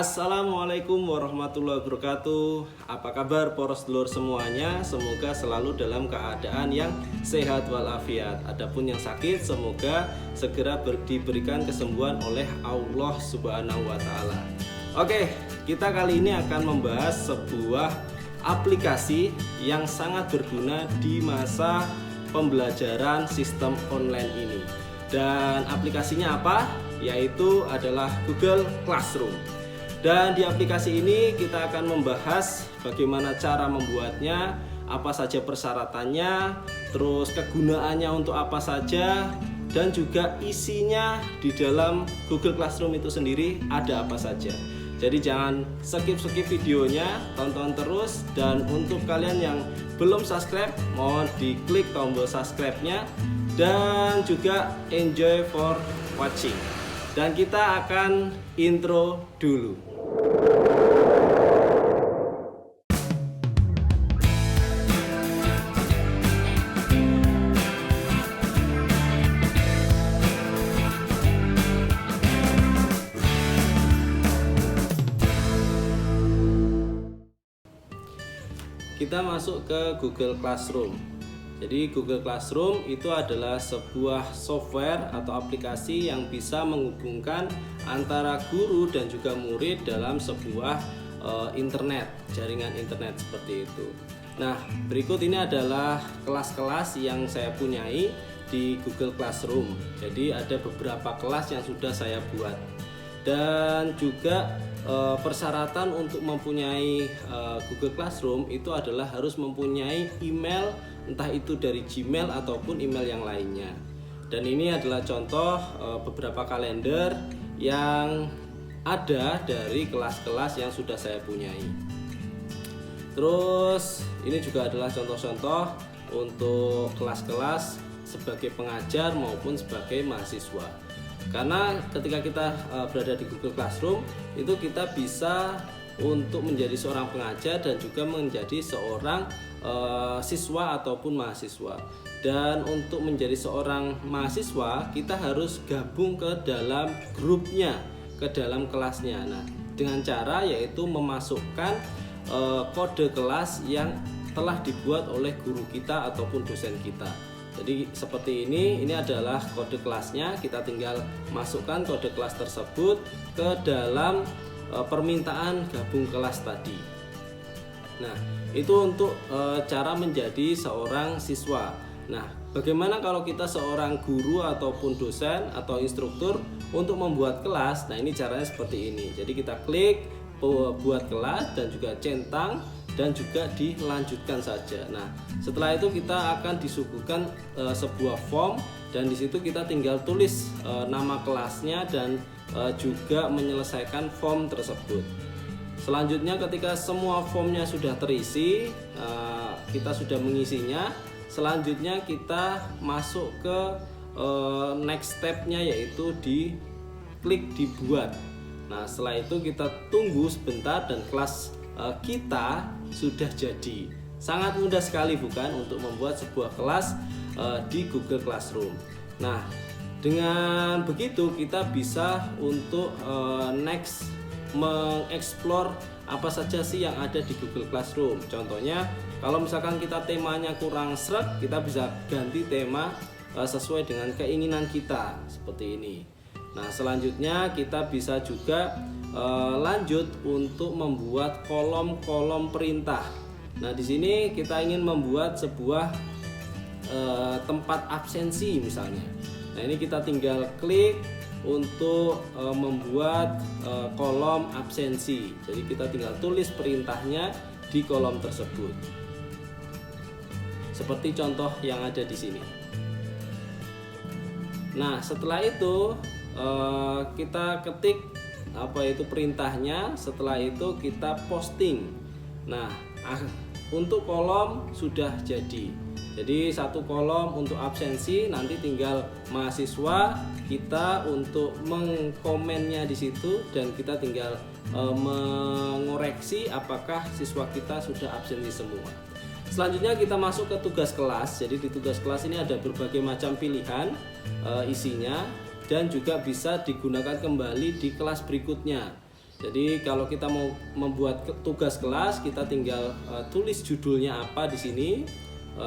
Assalamualaikum warahmatullahi wabarakatuh. Apa kabar poros dulur semuanya? Semoga selalu dalam keadaan yang sehat walafiat. Adapun yang sakit semoga segera diberikan kesembuhan oleh Allah Subhanahu wa taala. Oke, kita kali ini akan membahas sebuah aplikasi yang sangat berguna di masa pembelajaran sistem online ini. Dan aplikasinya apa? Yaitu adalah Google Classroom. Dan di aplikasi ini kita akan membahas bagaimana cara membuatnya, apa saja persyaratannya, terus kegunaannya untuk apa saja, dan juga isinya di dalam Google Classroom itu sendiri ada apa saja. Jadi jangan skip videonya, tonton terus. Dan untuk kalian yang belum subscribe, mohon diklik tombol subscribe-nya dan juga enjoy for watching. Dan kita akan intro dulu. Kita masuk ke Google Classroom. Jadi Google Classroom itu adalah sebuah software atau aplikasi yang bisa menghubungkan antara guru dan juga murid dalam sebuah internet, jaringan internet seperti itu. Nah, berikut ini adalah kelas-kelas yang saya punyai di Google Classroom. Jadi ada beberapa kelas yang sudah saya buat. Dan juga persyaratan untuk mempunyai Google Classroom itu adalah harus mempunyai email, entah itu dari Gmail ataupun email yang lainnya. Dan ini adalah contoh beberapa kalender yang ada dari kelas-kelas yang sudah saya punyai. Terus ini juga adalah contoh-contoh untuk kelas-kelas sebagai pengajar maupun sebagai mahasiswa. Karena ketika kita berada di Google Classroom itu kita bisa untuk menjadi seorang pengajar dan juga menjadi seorang siswa ataupun mahasiswa. Dan untuk menjadi seorang mahasiswa kita harus gabung ke dalam grupnya, ke dalam kelasnya. Nah, dengan cara yaitu memasukkan kode kelas yang telah dibuat oleh guru kita ataupun dosen kita. Jadi seperti ini adalah kode kelasnya. Kita tinggal masukkan kode kelas tersebut ke dalam permintaan gabung kelas tadi. Nah, itu untuk cara menjadi seorang siswa. Nah, bagaimana kalau kita seorang guru ataupun dosen atau instruktur untuk membuat kelas? Nah, ini caranya seperti ini. Jadi kita klik buat kelas dan juga centang dan juga dilanjutkan saja. Nah, setelah itu kita akan disuguhkan sebuah form dan di situ kita tinggal tulis nama kelasnya dan juga menyelesaikan form tersebut. Selanjutnya ketika semua formnya sudah terisi, kita sudah mengisinya. Selanjutnya kita masuk ke next step-nya yaitu di klik dibuat. Nah, setelah itu kita tunggu sebentar dan kelas kita sudah jadi. Sangat mudah sekali bukan untuk membuat sebuah kelas di Google Classroom. Nah, dengan begitu kita bisa untuk next mengeksplor apa saja sih yang ada di Google Classroom. Contohnya kalau misalkan kita temanya kurang sreg, kita bisa ganti tema sesuai dengan keinginan kita seperti ini. Nah, selanjutnya kita bisa juga lanjut untuk membuat kolom-kolom perintah. Nah, di sini kita ingin membuat sebuah tempat absensi misalnya. Nah, ini kita tinggal klik untuk membuat kolom absensi. Jadi kita tinggal tulis perintahnya di kolom tersebut. Seperti contoh yang ada di sini. Nah, setelah itu kita ketik apa itu perintahnya. Setelah itu kita posting. Nah, untuk kolom sudah jadi. Jadi satu kolom untuk absensi, nanti tinggal mahasiswa kita untuk mengkomennya di situ dan kita tinggal mengoreksi apakah siswa kita sudah absensi semua. Selanjutnya kita masuk ke tugas kelas. Jadi di tugas kelas ini ada berbagai macam pilihan isinya dan juga bisa digunakan kembali di kelas berikutnya. Jadi kalau kita mau membuat tugas kelas, kita tinggal tulis judulnya apa di sini.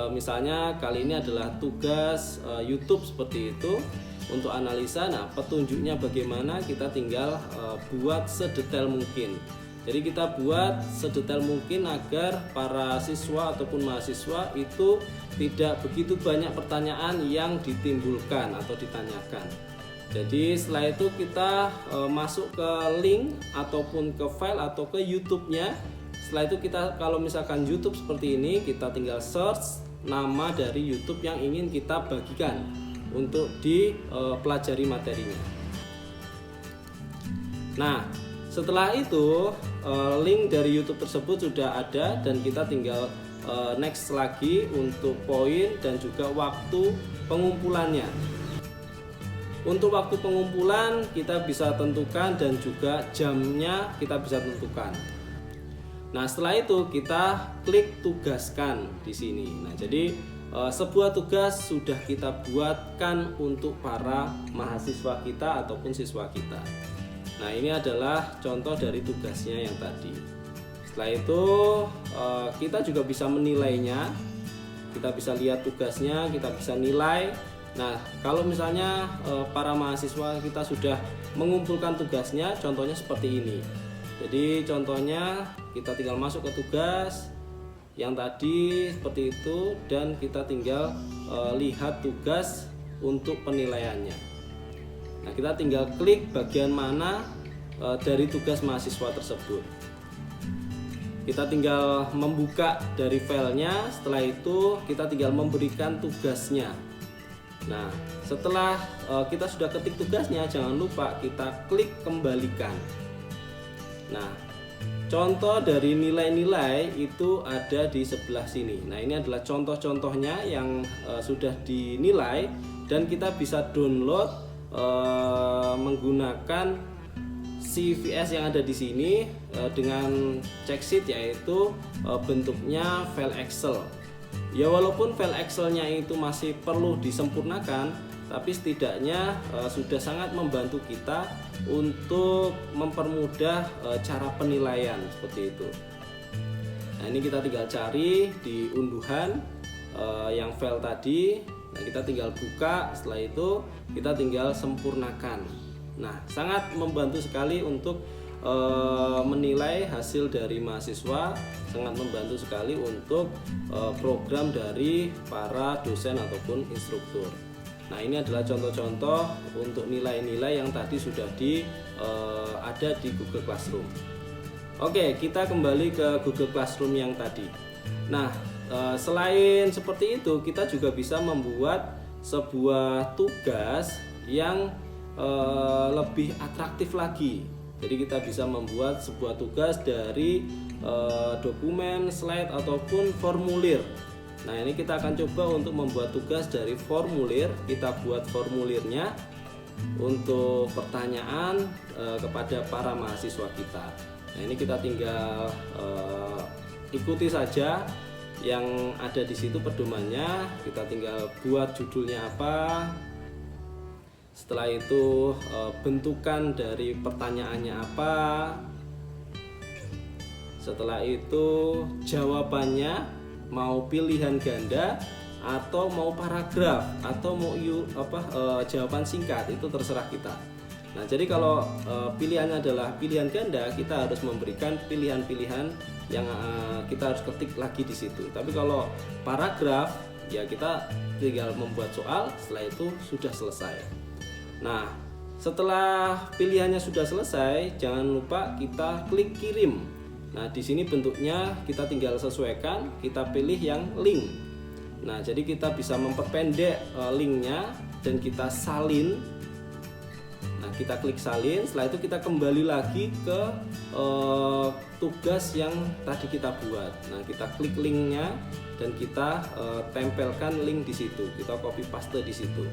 Misalnya kali ini adalah tugas YouTube seperti itu untuk analisa. Nah, petunjuknya bagaimana, kita tinggal buat sedetail mungkin. Jadi kita buat sedetail mungkin agar para siswa ataupun mahasiswa itu tidak begitu banyak pertanyaan yang ditimbulkan atau ditanyakan. Jadi setelah itu kita masuk ke link ataupun ke file atau ke YouTube-nya. Setelah itu kita, kalau misalkan YouTube seperti ini, kita tinggal search nama dari YouTube yang ingin kita bagikan untuk dipelajari materinya. Nah, setelah itu link dari YouTube tersebut sudah ada dan kita tinggal next lagi untuk poin dan juga waktu pengumpulannya. Untuk waktu pengumpulan kita bisa tentukan dan juga jamnya kita bisa tentukan. Nah, setelah itu kita klik tugaskan di sini. Nah, jadi sebuah tugas sudah kita buatkan untuk para mahasiswa kita ataupun siswa kita. Nah, ini adalah contoh dari tugasnya yang tadi. Setelah itu kita juga bisa menilainya. Kita bisa lihat tugasnya, kita bisa nilai. Nah, kalau misalnya para mahasiswa kita sudah mengumpulkan tugasnya, contohnya seperti ini. Jadi contohnya kita tinggal masuk ke tugas yang tadi seperti itu dan kita tinggal lihat tugas untuk penilaiannya. Nah, kita tinggal klik bagian mana dari tugas mahasiswa tersebut. Kita tinggal membuka dari filenya, setelah itu kita tinggal memberikan tugasnya. Nah, setelah kita sudah ketik tugasnya, jangan lupa kita klik kembalikan. Nah, contoh dari nilai-nilai itu ada di sebelah sini. Nah, ini adalah contoh-contohnya yang sudah dinilai dan kita bisa download menggunakan CVS yang ada di sini dengan check sheet, yaitu bentuknya file Excel. Ya, walaupun file Excelnya itu masih perlu disempurnakan, tapi setidaknya sudah sangat membantu kita untuk mempermudah cara penilaian seperti itu. Nah, ini kita tinggal cari di unduhan yang file tadi. Nah, kita tinggal buka, setelah itu kita tinggal sempurnakan. Nah, sangat membantu sekali untuk menilai hasil dari mahasiswa, sangat membantu sekali untuk program dari para dosen ataupun instruktur. Nah, ini adalah contoh-contoh untuk nilai-nilai yang tadi sudah ada di Google Classroom. Oke, kita kembali ke Google Classroom yang tadi. Nah, selain seperti itu, kita juga bisa membuat sebuah tugas yang lebih atraktif lagi. Jadi kita bisa membuat sebuah tugas dari dokumen, slide ataupun formulir. Nah, ini kita akan coba untuk membuat tugas dari formulir. Kita buat formulirnya untuk pertanyaan kepada para mahasiswa kita. Nah, ini kita tinggal ikuti saja yang ada di situ pedomannya. Kita tinggal buat judulnya apa. Setelah itu bentukan dari pertanyaannya apa. Setelah itu jawabannya mau pilihan ganda atau mau paragraf atau mau jawaban singkat, itu terserah kita. Nah, jadi kalau pilihannya adalah pilihan ganda, kita harus memberikan pilihan-pilihan yang kita harus ketik lagi di situ. Tapi kalau paragraf, ya kita tinggal membuat soal, setelah itu sudah selesai. Nah, setelah pilihannya sudah selesai, jangan lupa kita klik kirim. Nah, di sini bentuknya kita tinggal sesuaikan, kita pilih yang link. Nah, jadi kita bisa memperpendek linknya dan kita salin. Nah, kita klik salin, setelah itu kita kembali lagi ke tugas yang tadi kita buat. Nah, kita klik linknya dan kita tempelkan link di situ, kita copy paste di situ.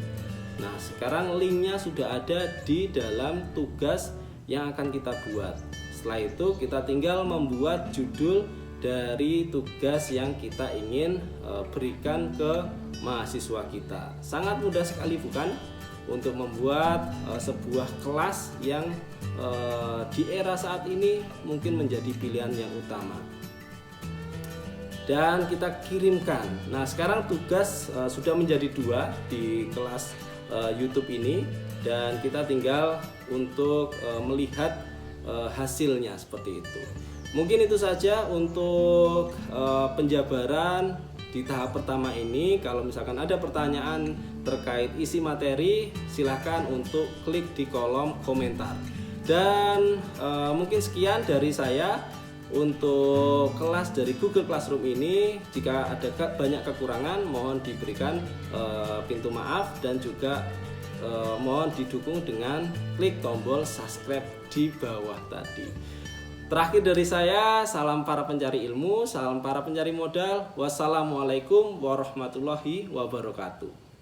Nah, sekarang linknya sudah ada di dalam tugas yang akan kita buat. Setelah itu kita tinggal membuat judul dari tugas yang kita ingin berikan ke mahasiswa kita. Sangat mudah sekali, bukan? Untuk membuat sebuah kelas yang di era saat ini mungkin menjadi pilihan yang utama. Dan kita kirimkan. Nah, sekarang tugas sudah menjadi 2 di kelas YouTube ini, dan kita tinggal untuk melihat hasilnya seperti itu. Mungkin itu saja untuk penjabaran di tahap pertama ini. Kalau misalkan ada pertanyaan terkait isi materi, silahkan untuk klik di kolom komentar. Dan mungkin sekian dari saya untuk kelas dari Google Classroom ini. Jika ada banyak kekurangan, mohon diberikan pintu maaf, dan juga mohon didukung dengan klik tombol subscribe di bawah tadi. Terakhir dari saya, salam para pencari ilmu, salam para pencari modal. Wassalamualaikum warahmatullahi wabarakatuh.